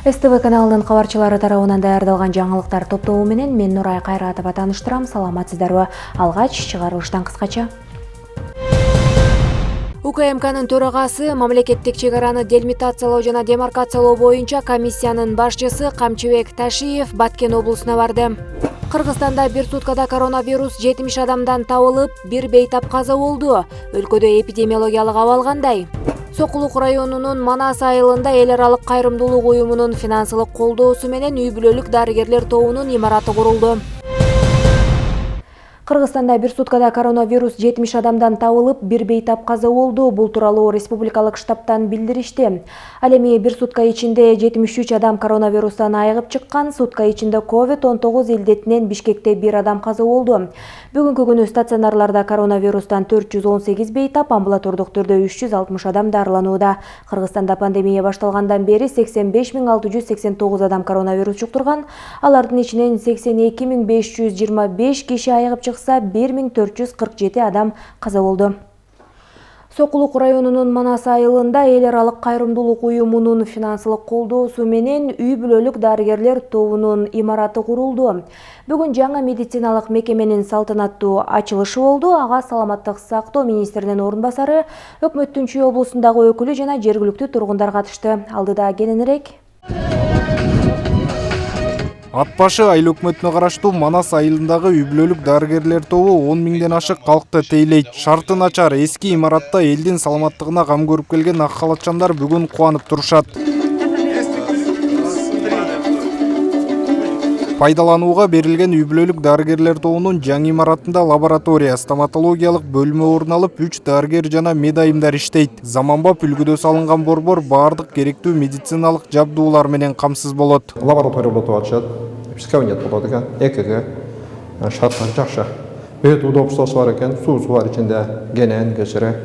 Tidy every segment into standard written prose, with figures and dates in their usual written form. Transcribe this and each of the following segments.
СТВ каналынын кабарчылары тарабынан даярдалган жаңылыктар топтому менен мен Нурай Кайратова тааныштырам. Саламатсыздарбы? Алгач чыгарылыштан кыскача. УКМКнын төрагасы мамлекеттик чек-араны делимитациялоо жана демаркациялоо боюнча комиссиянын башчысы Камчыбек Ташиев Баткен облусуна барды. Кыргызстанда бир суткада коронавирус 70 адамдан табылып, бир бейтап каза болду. Өлкөдө эпидемиологиялык абал кандай? Сокулук районунун Манас айылында эл аралык кайрымдуулук уюмунун финансылык колдоосу менен үй бүлөлүк дарыгерлер тобунун имараты курулду. Кыргызстанда бир суткада коронавирус 70 адамдан табылып, бир бейтап каза болду. Бул тууралуу республикалык штабтан билдиришти. Ал эми бир сутка ичинде 73 адам коронавирустан айыгып чыккан. Сутка ичинде COVID-19 илдетинен Бишкекте бир адам каза болду. Бүгүнкү күнү стационарларда коронавирустан 418 бейтап, амбулатордук түрдө 360 адам дарыланууда. Кыргызстанда пандемия башталгандан бери 85 689 адам коронавирус жуктурган. Алардын ичинен 82 525 киши айыгып чыкса, 1447 адам каза болду. Сокулук районунун Манас айылында эл аралык кайрымдуулук уюмунун финансылык колдоосу менен үй бүлөлүк дарыгерлер тобунун имараты курулду. Бүгүн жаңы медициналык мекеменин салтанаттуу ачылышы болду. Ага саламаттык сактоо министринин орун басары, өкмөттүн Чүй облусундагы өкүлү жана жергиликтүү тургундар катышты. Алдыда кененирээк. Ат башы айыл өкмөтүнө караштуу Манас айылындагы үй бүлөлүк дарыгерлер тобу 10 миңден ашык калкты тейлейт. Шарты начар эски имаратта элдин саламаттыгына кам көрүп келген ак халатчандар бүгүн кубанып турушат. Пайдаланууга берилген үй бүлөлүк дарыгерлер тобунун жаңы имаратында лаборатория, стоматологиялык бөлмө орун алып, 3 дарыгер жана медайымдар иштейт. Заманбап үлгүдө салынган борбор бардык керектүү медициналык жабдуулар менен камсыз болот. Лаборатория болот атышат, кабинет болот экен, ЭКГ, шарттар жакшы. Өтө удобствосу бар экен, суусу бар ичинде, кенен, кечире.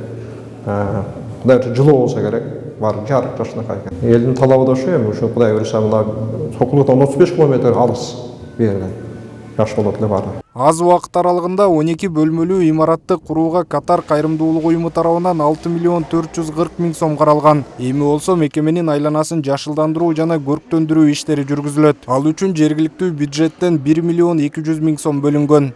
Даже жылуу болсо керек. Бар жарык жашынакай экен. Элдин талабы да ушу эми, ушу Кудай буйруса мына Сокулуктан 35 километр алыс берден. Жаш болот эле баары. Аз убакыт аралыгында 12 бөлмөлүү имаратты курууга Катар кайрымдуулук уюму тарабынан 6 миллион 440 миң сом каралган. Эми болсо мекеменин айланасын жашылдандыруу жана көрктөндүрүү иштери жүргүзүлөт. Ал үчүн жергиликтүү бюджеттен 1 миллион 200 миң сом бөлүнгөн.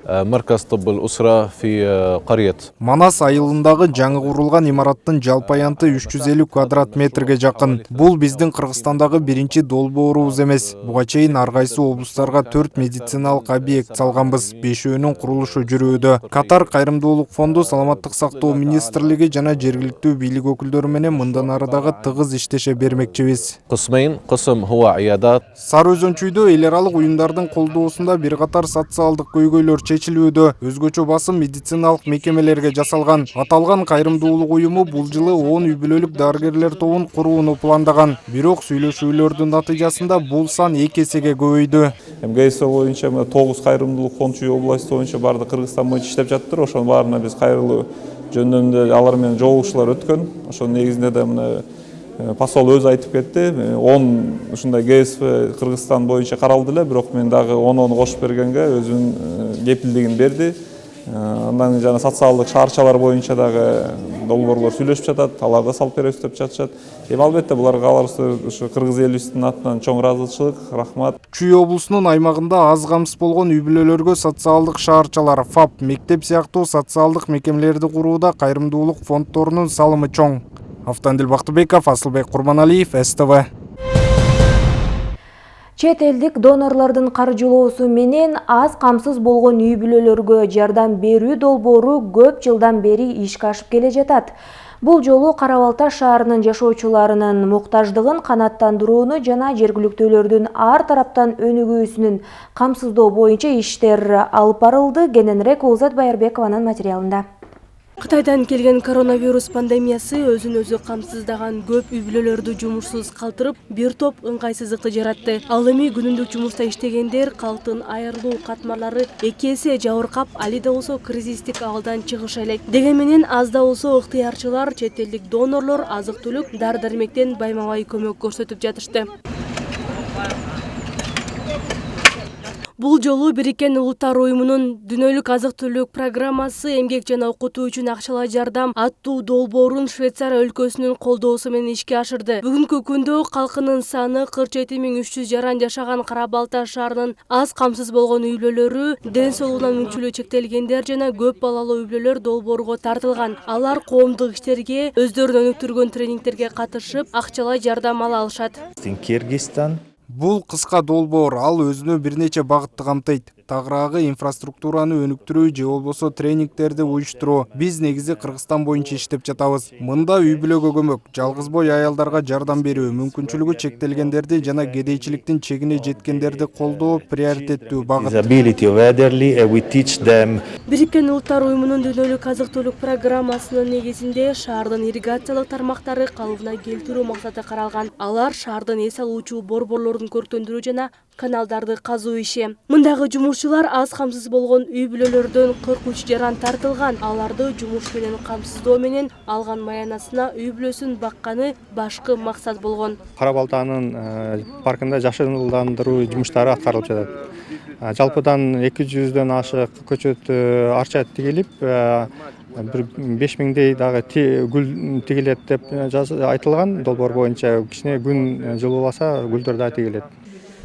Манас айылындагы жаңы курулган имараттын жалпы аянты 350 квадрат метрге жакын. Бул биздин Кыргызстандагы биринчи долбоорубуз эмес. Буга чейин ар кайсы облустарга 4 медициналык объект салганбыз. Бешөөнүн курулушу жүрүүдө. Катар кайрымдуулук фонду, саламаттык сактоо министрлиги жана жергиликтүү бийлик өкүлдөрү менен мындан ары дагы тыгыз иштеше бермекчибиз. Сары Өзөн чүйдө эл аралык уюмдардын колдоосунда бир катар социалдык көйгөйлөр чечилүүдө. Өзгөчө басым медициналык мекемелерге жасалган. Аталган кайрымдуулук уюму бул жылы 10 үй бүлөлүк дарыгерлер тобун курууну пландаган. Бирок сүйлөшүүлөрдүн натыйжасында бул сан 2 эсеге көбөйдү. МГС боюнча 9 кайрымдуулук фонд Чүй областы боюнча барды Кыргызстан боюнча иштеп жаттыр. Ошонун баарына биз кайрылуу жөнүндө алар менен жолугушуулар өткөн. Ошонун негизинде да мына посол өзү айтып кетти. 10 ушундай ГСФ Кыргызстан боюнча каралды эле, бирок мен дагы 10 кошуп бергенге өзүнүн кепилдигин берди. Андан жана социалдык шаарчалар боюнча дагы долбоорлор сүйлөшүп жатат, алар да салып беребиз деп жатышат. Эми албетте буларга ушу кыргыз элибиздин атынан чоң ыраазычылык, рахмат. Чүй облусунун аймагында аз камсыз болгон үй бүлөлөргө социалдык шаарчалар, ФАП, мектеп сыяктуу социалдык мекемелерди курууда кайрымдуулук фонддорунун салымы чоң. Автандил Бактыбеков, Асылбек Курманалиев, СТВ. Чет элдик донорлордун каржылоосу менен аз камсыз болгон үй бүлөлөргө жардам берүү долбоору көп жылдан бери ишке ашып келе жатат. Бул жолу Кара Балташ шаарынын жашоочуларынын муктаждыгын канааттандырууну жана жергиликтүүлөрдүн ар тараптан өнүгүүсүнүн камсыздоо боюнча иштер алып барылды. Кененирээк Олзат Байырбекованын материалында. Кытайдан келген коронавирус пандемиясы өзүн өзү камсыздаган көп үй бүлөлөрдү жумушсуз калтырып, бир топ ыңгайсыздыкты жаратты. Ал эми күнүмдүк жумушта иштегендер калктын айырылуу катмарлары 2 эсе жабыркап, али да болсо кризистик абалдан чыгыша элек. Деген менен аз да болсо ыктыярчылар, чет элдик донорлор азык-түлүк, дары-дармектен байма-бай көмөк көрсөтүп жатышты. Бул жолу Бириккен Улуттар уюмунун дүйнөлүк азык-түлүк программасы эмгек жана окутуу үчүн акчалай жардам аттуу долбоорун Швейцария өлкөсүнүн колдоосу менен ишке ашырды. Бүгүнкү күндө калкынын саны 47.300 жаран жашаган Кара Балта шаарынын аз камсыз болгон үй бүлөлөрү, ден соолугунан мүмкүнчүлүгү чектелгендер жана көп балалуу үй бүлөлөр долбоорго тартылган. Алар коомдук иштерге, өздөрүн өнүктүргөн тренингтерге катышып, акчалай жардам ала алышат. Кыргызстан Бул кыска долбоор, ал өзүнө бир нече багытты камтыйт. Тагыраагы инфраструктураны өнүктүрүү же болбосо тренингтерди уюштуруу. Биз негизи Кыргызстан боюнча иштеп жатабыз. Мында үй бүлөгө көмөк, жалгыз бой аялдарга жардам берүү, мүмкүнчүлүгү чектелгендерди жана кедейчиликтин чегине жеткендерди колдоо приоритеттүү багыт. Бириккен Улуттар уюмунун дүйнөлүк азык-түлүк программасынын негизинде шаардын ирригациялык тармактары калыбына келтирүү максаты каралган. Алар шаардын эс алуучу борборлорун көрктөндүрүү жана каналдарды казуу иши. Мындагы жумушчулар аз камсыз болгон үй бүлөлөрдөн 43 жаран тартылган. Аларды жумуш менен камсыздоо менен алган маянасына үй бүлөсүн бакканы башкы максат болгон. Кара Балтанын паркында жашылдандыруу жумуштары аткарылып жатат. Жалпыдан 200дөн ашык көчөт арча тигилип, 5000дей дагы гүл тигилет деп айтылган. Долбоор боюнча кичине күн жылууласа гүлдөр да тигилет.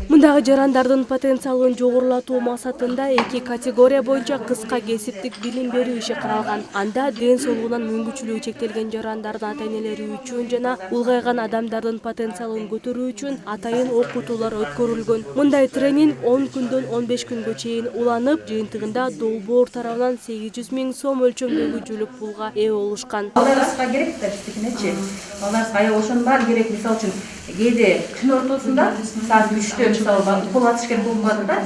Мындагы жарандардын потенциалын жогорулатуу максатында 2 категория боюнча кыска кесиптик билим берүү иши каралган. Анда ден соолугунан мүмкүнчүлүгү чектелген жарандардын ата-энелери үчүн жана улгайган адамдардын потенциалын көтөрүү үчүн атайын окутуулар өткөрүлгөн. Мындай тренинг 10 күндөн 15 күнгө чейин уланып, жыйынтыгында долбоор тарабынан 800 000 сом өлчөмдөгү жүлүк пулга ээ болушкан. Балдарыбызга керек да биздикинечи. Балдарыбызга аял ошонун баары керек. Мисалы үчүн кээде күн ортосунда саат 3-тө мисалы укол атыш керек болуп калат да.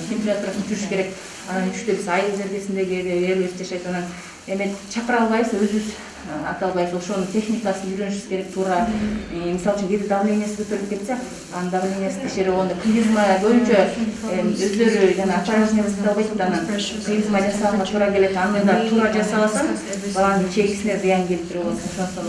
Температурасын түшүрүш керек. Анан 3-тө биз айыл жергесинде кээде ээлибиз жашайт. Анан эме чакыра албайбыз, өзүбүз ата албайбыз. Ошонун техникасын үйрөнүшүбүз керек туура. Мисалы үчүн кээде давлениеси көтөрүлүп кетсе, анын давлениеси текшерип болгондо клизма боюнча өздөрү жана опорожнение албайт да, анан клизма жасаганга туура келет. Аны да туура жасабасаң, баланын чегисине зыян келтирип болот.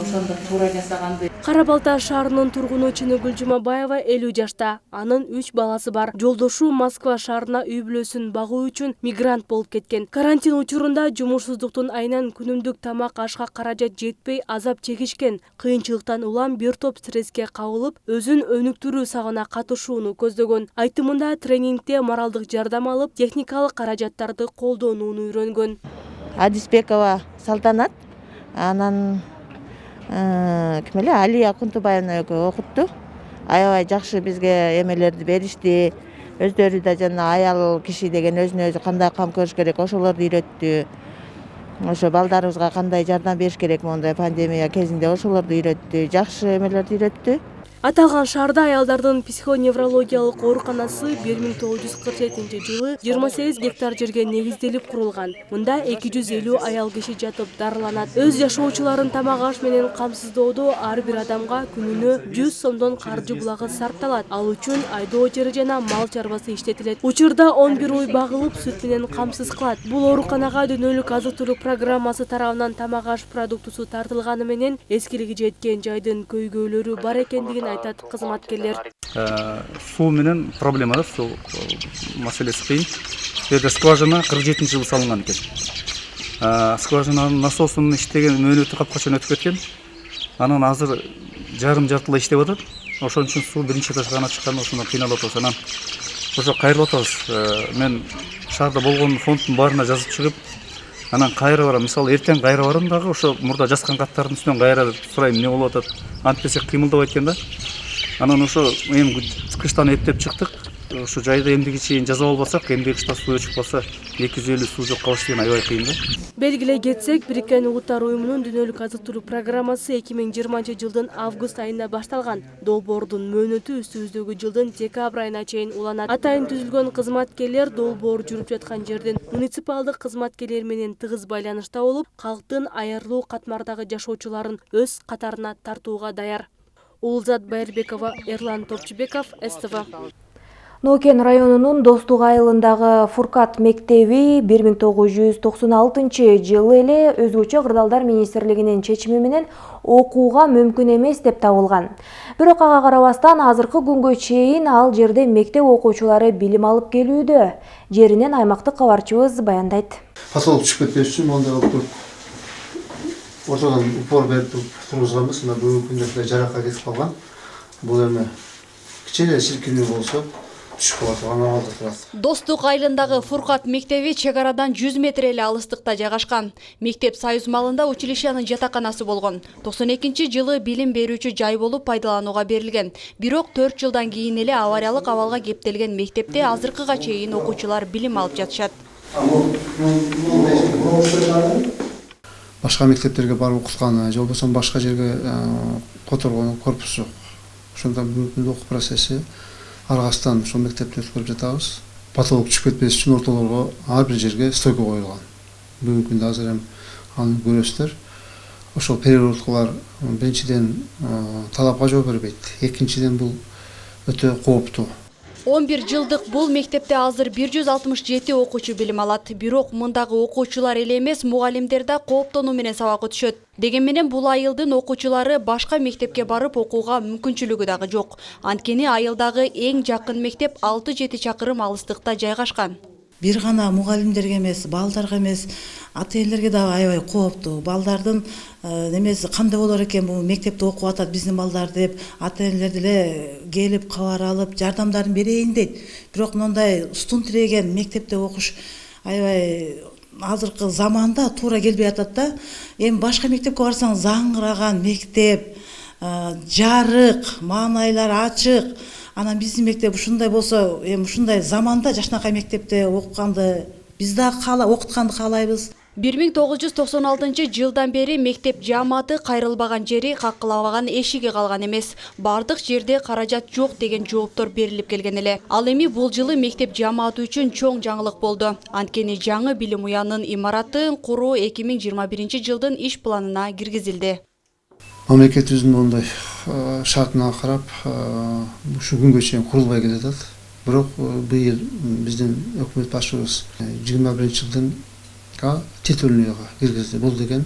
Ошондо туура жасаганды. Кара Балта шаарынын тургуну Чыныгүл Жумабаева 50 жашта. Анын 3 баласы бар. Жолдошу Москва шаарына үй бүлөсүн багуу үчүн мигрант болуп кеткен. Карантин учурунда жумушсуздуктун айынан күнүмдүк тамак ашка каражат жетпей азап чегишкен. Кыйынчылыктан улам бир топ стресске кабылып, өзүн өнүктүрүү сагына катышууну көздөгөн. Айтымында тренингде моралдык жардам алып, техникалык каражаттарды колдонууну үйрөнгөн. Адисбекова Салтанат, анан Алия Кунтубаевна окутту. Аябай жакшы бизге эмелерди беришти. Өздөрү да жана аял киши деген өзүнө өзү кандай кам көрүш керек, ошолорду үйрөттү. Ошо балдарыбызга кандай жардам бериш керек мондай пандемия кезинде ошолорду үйрөттү. Жакшы эмелерди үйрөттү. Аталган шаарда аялдардын психоневрологиялык ооруканасы 1947 жылы 28 гектар жерге негизделип курулган. Мында 250 аял киши жатып дарыланат. Өз жашоочуларын тамак аш менен камсыздоодо ар бир адамга күнүнө 100 сомдон каржы булагы сарпталат. Ал үчүн айдоо жери жана мал чарбасы иштетилет. Учурда 11 уй багылып, сүт менен камсыз кылат. Бул ооруканага дүйнөлүк азык-түлүк программасы тарабынан тамак аш продуктусу тартылганы менен эскилиги жеткен жайдын көйгөйлөрү бар экендигин айтат кызматкерлер. Суу менен проблема да, суу маселеси кыйын. Жерде скважина 47 жылы салынган экен. Скважинанын насосунун иштеген мөөнөтү капкачан өтүп кеткен. Анан азыр жартылай иштеп атат. Ошон үчүн суу биринчи этажга гана чыккан, ошондон кыйналып атабыз. Анан ошо кайрылып атабыз. Мен шаарда болгон фонддун баарына жазып чыгып, анан кайра барам. Мисалы эртең кайра барам дагы ошо мурда жазган каттардын үстүнөн кайра сурайм эмне болуп атат. Антпесе кыймылдабайт экен да. Анан ошо эми кыштан эптеп чыктык. Ошо жайда эмдиги чейин жазып албасак, эмдиги кышта суу өчүп калса 250 суу жок калыш деген аябай кыйын да. Белгилей кетсек, Бириккен Улуттар уюмунун дүйнөлүк азык-түлүк программасы 2020 жылдын август айында башталган. Долбоордун мөөнөтү үстүбүздөгү жылдын декабрь айына чейин уланат. Атайын түзүлгөн кызматкерлер долбоор жүрүп жаткан жердин муниципалдык кызматкерлер менен тыгыз байланышта болуп, калктын айырылуу катмардагы жашоочуларын өз катарына тартууга даяр. Улзат Байырбекова, Эрлан Топчубеков, СТВ. Нокен районунун Достук айылындагы Фуркат мектеби 1996 жылы эле өзгөчө кырдаалдар министрлигинин чечими менен окууга мүмкүн эмес деп табылган. Бирок ага карабастан азыркы күнгө чейин ал жерде мектеп окуучулары билим алып келүүдө. Жеринен аймактык кабарчыбыз баяндайт. Поселок түшүп кетпеш үчүн мондай кылып ортодон упор берип тургузганбыз. Мына бүгүнкү күндө жаракка кетип калган. Бул эми кичине силкинүү болсо Достук айылындагы Фуркат мектеби чек арадан 100 метр эле алыстыкта жайгашкан. Мектеп Союз малында училищенин жатаканасы болгон. 92 жылы билим берүүчү жай болуп пайдаланууга берилген. Бирок 4 жылдан кийин эле авариялык абалга кептелген мектепте азыркыга чейин окуучулар билим алып жатышат. Башка мектептерге барып окутканы, же болбосо башка жерге которгон корпус жок. Ошондон мүмкүн окуу процесси аргасынан ошол мектепти өткөрүп жатабыз. Потолок түшүп кетпеш үчүн ортолорго ар бир жерге стойка коюлган. Бүгүнкү күндө азыр эми аны көрөсүздөр. Ошол перегородкалар биринчиден талапка жооп бербейт. Экинчиден бул өтө кооптуу. 11 жылдык бул мектепте азыр 167 окуучу билим алат. Бирок мындагы окуучулар эле эмес, мугалимдер да кооптонуу менен сабак өтүшөт. Деген менен бул айылдын окуучулары башка мектепке барып окууга мүмкүнчүлүгү дагы жок. Анткени айылдагы эң жакын мектеп 6-7 чакырым алыстыкта жайгашкан. Бир гана мугалимдерге эмес, балдарга эмес, ата-энелерге да аябай кооптуу. Балдардын немеси кандай болор экен бул мектепте окуп атат биздин балдар деп ата-энелер деле келип кабар алып жардамдарын берейин дейт. Бирок мындай устун тиреген мектепте окуш аябай азыркы заманда туура келбей атат да. Эми башка мектепке барсаң заңгыраган мектеп, жарык, маанайлар ачык. Анан биздин мектеп ушундай болсо, эми ушундай заманда жашынакай мектепте окутканды биз да окутканды каалайбыз. 1996 жылдан бери мектеп жааматы кайрылбаган жери, какылабаган эшиги калган эмес. Бардык жерде каражат жок деген жооптор берилип келген эле. Ал эми бул жылы мектеп жааматы үчүн чоң жаңылык болду. Анткени жаңы билим уянын имаратын куруу 2021 жылдын иш планына киргизилди. Мамлекетибиздин мондай шартына карап, ушу күнгө чейин курулбай келатат. Бирок быйыл биздин өкмөт башчыбыз 21 жылдын титулунуга киргизди. Бул деген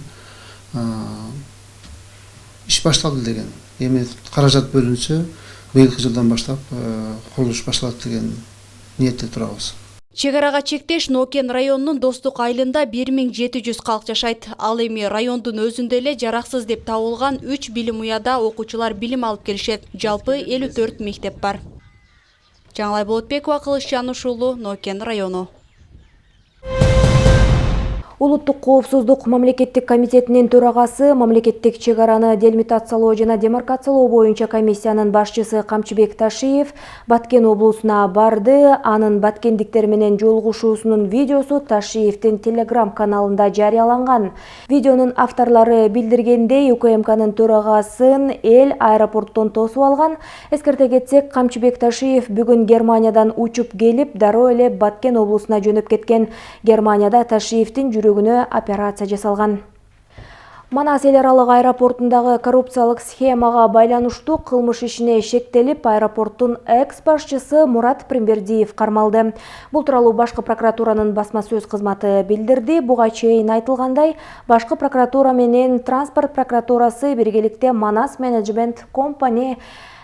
иш башталды деген. Эми каражат бөлүнсө, быйылкы жылдан баштап курулуш башталат деген ниетте турабыз. Чек арага чектеш Нокен районунун Достук айылында 1700 калк жашайт. Ал эми райондун өзүндө эле жараксыз деп табылган 3 билим уяда окуучулар билим алып келишет. Жалпы 54 мектеп бар. Жаңылай Болотбекова, Кылыч Жануш уулу, Нокен району. Улуттук коопсуздук мамлекеттик комитетинин төрагасы мамлекеттик чек араны делимитациялоо жана демаркациялоо боюнча комиссиянын башчысы Камчыбек Ташиев Баткен облусуна барды. Анын баткендиктер менен жолугушуусунун видеосу Ташиевдин Telegram каналында жарыяланган. Видеонун авторлору билдиргендей, УКМКнын төрагасын эл аэропорттон тосуп алган. Эскерте кетсек, Камчыбек Ташиев бүгүн Германиядан учуп келип, дароо эле Баткен облусуна жөнөп кеткен. Германияда Ташиевдин жүрөгүнө операция жасалган. Манас эл аралык аэропортундагы коррупциялык схемага байланыштуу кылмыш ишине шектелип, аэропорттун экс-башчысы Мурат Примбердиев кармалды. Бул тууралуу башкы прокуратуранын басма сөз кызматы билдирди. Буга чейин айтылгандай, башкы прокуратура менен транспорт прокуратурасы биргеликте Манас Менеджмент Компани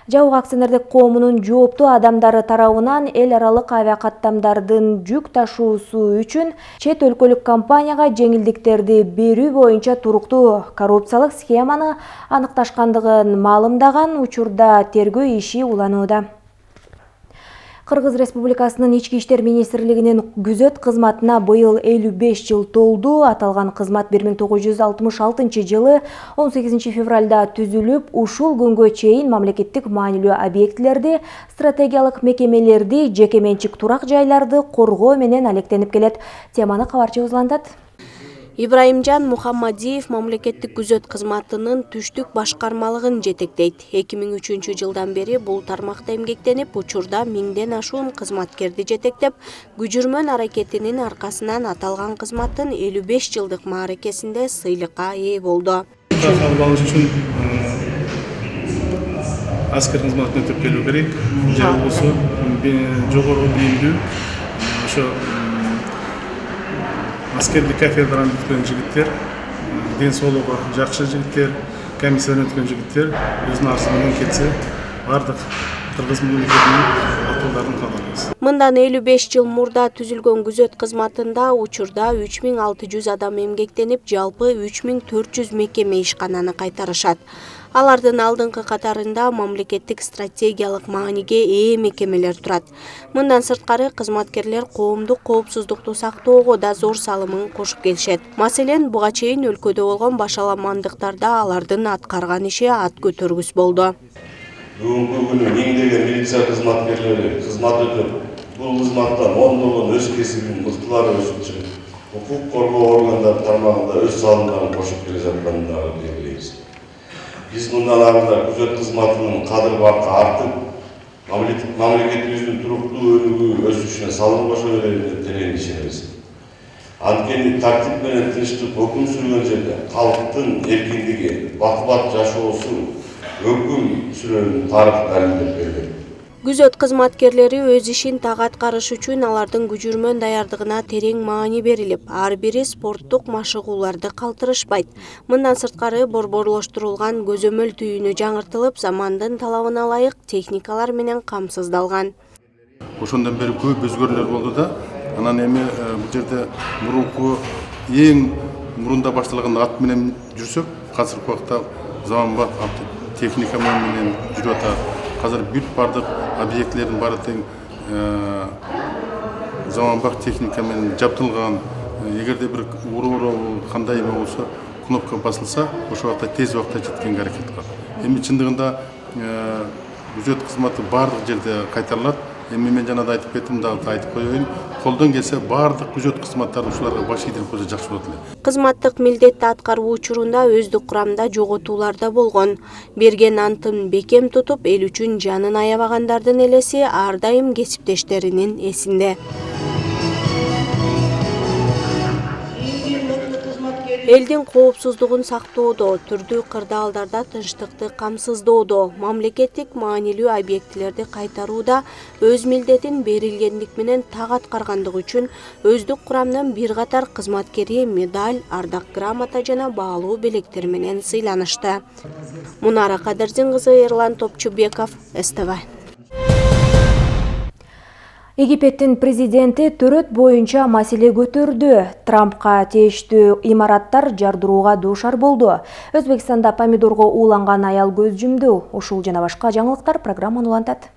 жабык акционердик коомунун жооптуу адамдары тарабынан эл аралык авиакаттамдардын жүк ташуусу үчүн чет өлкөлүк компанияга жеңилдиктерди берүү боюнча туруктуу коррупциялык схеманы аныкташкандыгын маалымдаган. Учурда тергөө иши уланууда. Кыргыз Республикасынын Ички иштер министрлигинин күзөт кызматына быйыл 55 жыл толду. Аталган кызмат 1966 жылы 18 февралда түзүлүп, ушул күнгө чейин мамлекеттик маанилүү объектилерди, стратегиялык мекемелерди, жеке менчик турак жайларды коргоо менен алектенип келет. Теманы кабарчыбыз улантат. Ибраимжан Мухаммадиев мамлекеттик күзөт кызматынын түштүк башкармалыгын жетектейт. 2003 жылдан бери бул тармакта эмгектенип, учурда 1000ден ашуун кызматкерди жетектеп, күжүрмөн аракетинин аркасынан аталган кызматтын 55 жылдык мааракесинде сыйлыкка ээ болду. аскер кызматын өтөп келүү керек. Же болбосо жогору билимдүү ошо аскерлик кафедраны бүткөн жигиттер, ден соолугу жакшы жигиттер, комиссиядан өткөн жигиттер өзүнүн арзы менен келсе, бардык кыргыз мамлекетинин акылдарын каалайбыз. Мындан 55 жыл мурда түзүлгөн күзөт кызматында учурда 3600 адам эмгектенип, жалпы 3400 мекеме ишкананы кайтарышат. Алардын алдыңкы катарында мамлекеттик стратегиялык мааниге ээ мекемелер турат. Мындан сырткары кызматкерлер коомдук коопсуздукту сактоого да зор салымын кошуп келишет. Маселен, буга чейин өлкөдө болгон башаламандыктарда алардын аткарган иши ат көтөргүс болду. Бүгүнкү күнү миңдеген милиция кызматкерлери кызмат өтөп, бул кызматтан ондогон өз кесибинин мыктылары өсүп чыгып, укук коргоо органдары тармагында өз салымдарын кошуп келе жатканын дагы белгилейбиз. Биз мындан ары да күзөт кызматынын кадыр бакы артып, мамлекетибиздин туруктуу өнүгүү өсүшүнө салым кошо берет деп терең ишенебиз. Анткени тартип менен тынчтык өкүм сүргөн жерде калктын эркиндиги, бакубат жашоосу өкүм сүрөөнүн тарыхы далилдеп берген. Күзөт кызматкерлери өз ишин так аткарыш үчүн алардын күжүрмөн даярдыгына терең маани берилип, ар бири спорттук машыгууларды калтырышпайт. Мындан сырткары борборлоштурулган көзөмөл түйүнү жаңыртылып, замандын талабына ылайык техникалар менен камсыздалган. Ошондон бери көп өзгөрүүлөр болду да, анан эми бул жерде мурунку эң мурунда башталган ат менен жүрсөк, азыркы убакта заманбап техника менен жүрүп атат. Қазір бүт бардық объектілердің бары тең заманбап техникамен жабдылған. Егерде бір уру қандай болса, кнопка басылса, ошол убакта тез убакта жеткенге аракет кылат. Эми чындыгында күзөт кызматы бардык жерде кайтарылат. Эми мен жана айтып кеттим, дагы айтып коеюн. Колдон келсе бардык күзөт кызматтарын ушуларга баш ийдирип койсо жакшы болот эле. Кызматтык милдетти аткаруу учурунда өздүк курамда жоготуулар да болгон. Берген антын бекем тутуп, эл үчүн жанын аябагандардын элеси ар дайым кесиптештеринин эсинде. Элдин коопсуздугун сактоодо, түрдүү кырдаалдарда тынчтыкты камсыздоодо, мамлекеттик маанилүү объектилерди кайтарууда өз милдетин берилгендик менен так аткаргандыгы үчүн өздүк курамдын бир катар кызматкери медаль, ардак грамота жана баалуу белектер менен сыйланышты. Мунара Кадырдин кызы, Эрлан Топчубеков, СТВ. Египеттин президенти төрөт боюнча маселе көтөрдү. Трампка тийиштүү имараттар жардырууга дуушар болду. Өзбекстанда помидорго ууланган аял көз жумду. Ушул жана башка жаңылыктар программаны улантат.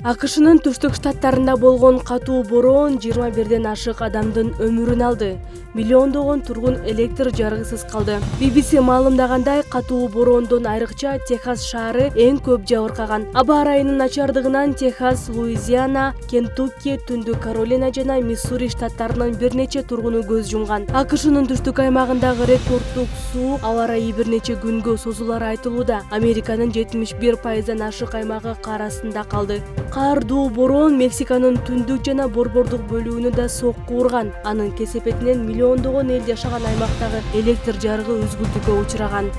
АКШнын түштүк штаттарында болгон катуу бороон 21ден ашык адамдын өмүрүн алды. Миллиондогон тургун электр жарыгысыз калды. BBC маалымдагандай, катуу бороондон айрыкча Техас шаары эң көп жабыркаган. Аба ырайынын начардыгынан Техас, Луизиана, Кентукки, Түндүк Каролина жана Миссури штаттарынын бир нече тургуну көз жумган. АКШнын түштүк аймагындагы рекордтук суук аба ырайы бир нече күнгө созулары айтылууда. Американын 71% ашык аймагы кар астында калды. Кардуу бороон Мексиканын түндүк жана борбордук бөлүгүнө да сокку урган. Анын кесепетинен миллиондогон эл жашаган аймактагы электр жарыгы үзгүлтүккө учураган.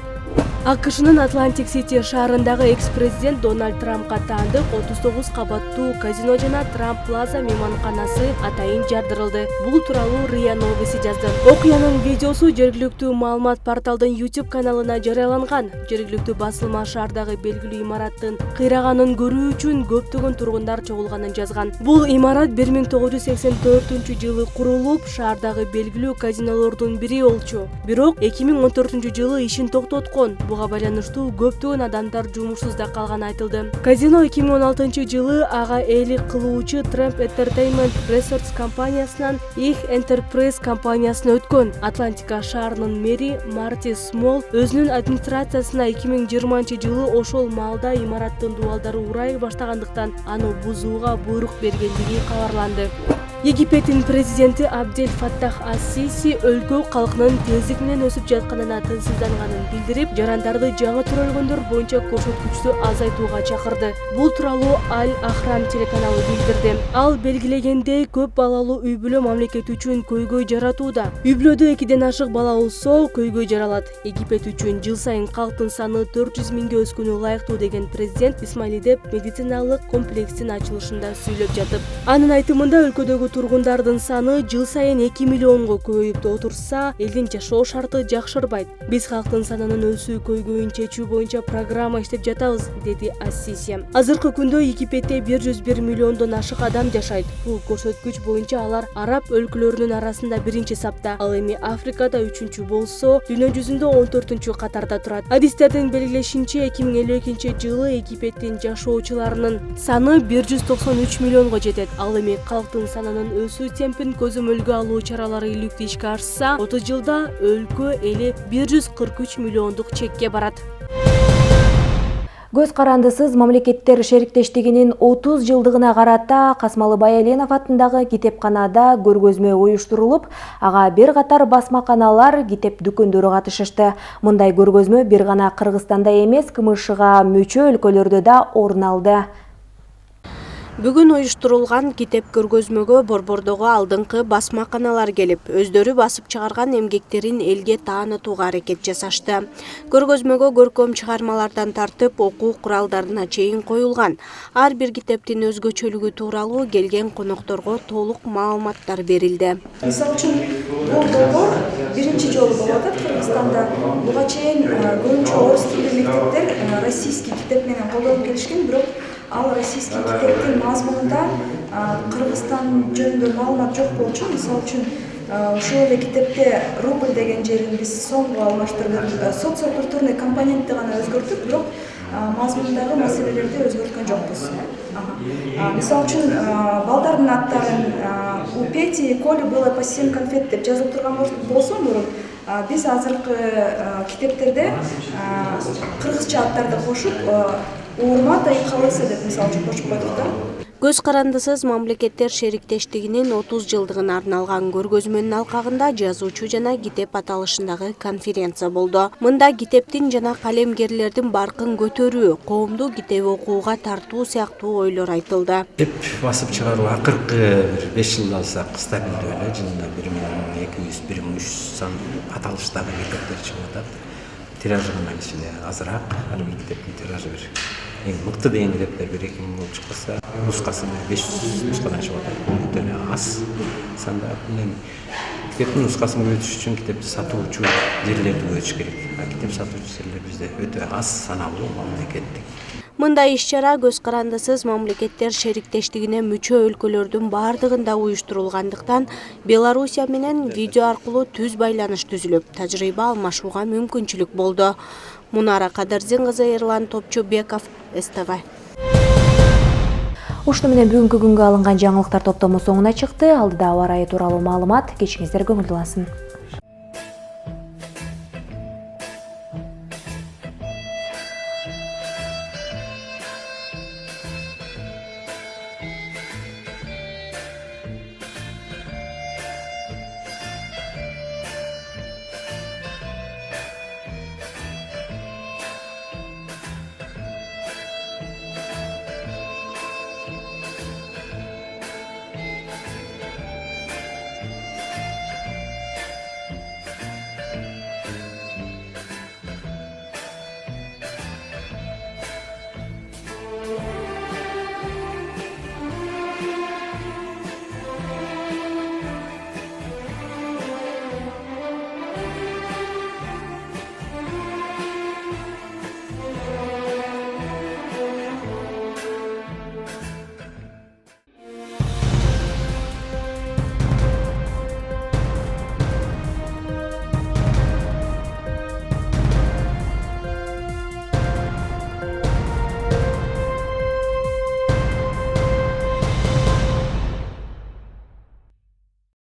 АКШнын Атлантик Сити шаарындагы экс-президент Дональд Трампка таандык 39 кабаттуу казино жана Трамп Плаза мейманканасы атайын жардырылды. Бул тууралуу РИА Новости жазды. Окуянын видеосу жергиликтүү маалымат порталдын YouTube каналына жарыяланган. Жергиликтүү басылма шаардагы белгилүү имараттын кыйраганын көрүү үчүн көптөгөн тургундар чогулганын жазган. Бул имарат 1984-жылы курулуп, шаардагы белгилүү казинолордун бири болчу. Бирок 2014-жылы ишин токтоткон. Буга байланыштуу көптөгөн адамдар жумушсуз да калганы айтылды. Казино 2016-жылы ага ээлик кылуучу Tramp Entertainment Resorts компаниясынан их Enterprise компаниясына өткөн. Атлантика шаарынын мэри Марти Смол өзүнүн администрациясына 2020-жылы ошол маалда имараттын дубалдары урай баштагандыктан аны бузууга буйрук бергендиги кабарланды. Египеттин президенти Абдель Фаттах ас-Сиси өлкө калкынын тездик менен өсүп жатканына тынчсызданганын билдирип, жарандарды жаңы төрөлгөндөр боюнча көрсөткүчтү азайтууга чакырды. Бул тууралуу Аль-Ахрам телеканалы билдирди. Ал белгилегендей, көп балалуу үй бүлө мамлекет үчүн көйгөй жаратууда. Үй бүлөдө 2ден ашык бала болсо көйгөй жаралат. Египет үчүн жыл сайын калктын саны 400 миңге өскөнү ылайыктуу деген президент Исмаилиде медициналык комплекстин ачылышында сүйлөп жатып. Анын айтымында өлкөдөгү тургундардын саны жыл сайын 2 миллионго көбөйүп отурса, элдин жашоо шарты жакшырбайт. Биз калктын санынын өсүү көйгөйүн чечүү боюнча программа иштеп жатабыз, деди ас-Сиси. Азыркы күндө Египетте 101 миллиондон ашык адам жашайт. Бул көрсөткүч боюнча алар араб өлкөлөрүнүн арасында 1-чи сапта, ал эми Африкада 3-чү болсо, дүйнө жүзүндө 14-чү катарда турат. Адистердин белгилешинче, 2052 жылы Египеттин жашоочуларынын саны 193 миллионго жетет. Ал эми калктын санынын өсүү темпин көзөмөлгө алуу чаралары иликтүү ишке ашса, 30 жылда өлкө эли 143 миллиондук чекке барат. Көз карандысыз мамлекеттер шериктештигинин 30 жылдыгына карата Касмалы Баяленов атындагы китепканада көргөзмө уюштурулуп, ага бир катар басмаканалар, китеп дүкөндөрү катышышты. Мындай көргөзмө бир гана Кыргызстанда эмес, КМШга мүчө өлкөлөрдө да орун алды. Бүгүн уюштурулган китеп көргөзмөгө Борбордогу алдыңкы басмаканалар келип, өздөрү басып чыгарган эмгектерин элге таанытууга аракет жасашты. Көргөзмөгө көркөм чыгармалардан тартып, окуу куралдарына чейин коюлган. Ар бир китептин өзгөчөлүгү тууралуу келген конокторго толук маалыматтар берилди. Мисалы үчүн, бул долбоор биринчи жолу болуп атат Кыргызстанда. Буга чейин көбүнчө орус тилдүү мектептер российский китеп менен колдонуп келишкен, бирок ал российский китептин мазмунунда Кыргызстан жөнүндө маалымат жок болчу. Мисалы үчүн, ушул эле китепте рубль деген жерин биз сомго алмаштырып, социокультурный компонентти гана өзгөртүп, бирок мазмундагы маселелерди өзгөрткөн жокпуз. Мисалы үчүн, балдардын аттарын у Пети и Коли было по 7 конфет деп жазылып турган болсо мурун, биз азыркы китептерде кыргызча аттарды кошуп, Урмат айкалысы деп мисалы үчүн кошуп койдук да. Көз карандысыз мамлекеттер шериктештигинин 30 жылдыгына арналган көргөзмөнүн алкагында жазуучу жана китеп аталышындагы конференция болду. Мында китептин жана калемгерлердин баркын көтөрүү, коомду китеп окууга тартуу сыяктуу ойлор айтылды. Китеп басып чыгаруу акыркы 5 жыл алсак стабилдүү эле, жылда 1200-1300 сан аталыштагы китептер чыгып атат. Тиражы гана кичине азыраак, ар бир китептин тиражы бир эң мыкты деген китептер 1-2 миң болуп чыкса, нускасы 500 нускадан чыгып атат. Бул өтө эле аз санда. Китептин нускасын көбөйтүш үчүн китепти сатуучу жерлерди көбөйтүш керек. Китеп сатуучу жерлер бизде өтө аз саналуу, мамлекеттик. Мындай иш-чара көз карандысыз мамлекеттер шериктештигине мүчө өлкөлөрдүн бардыгында уюштурулгандыктан, Белоруссия менен видео аркылуу түз байланыш түзүлүп, тажрыйба алмашууга мүмкүнчүлүк болду. Мунара Кадырзин кызы, Эрлан Топчубеков, СТВ. Ушуну менен бүгүнкү күнгө алынган жаңылыктар топтому соңуна чыкты. Алдыда аба ырайы тууралуу маалымат. Кечиңиздер көңүлдүү болсун.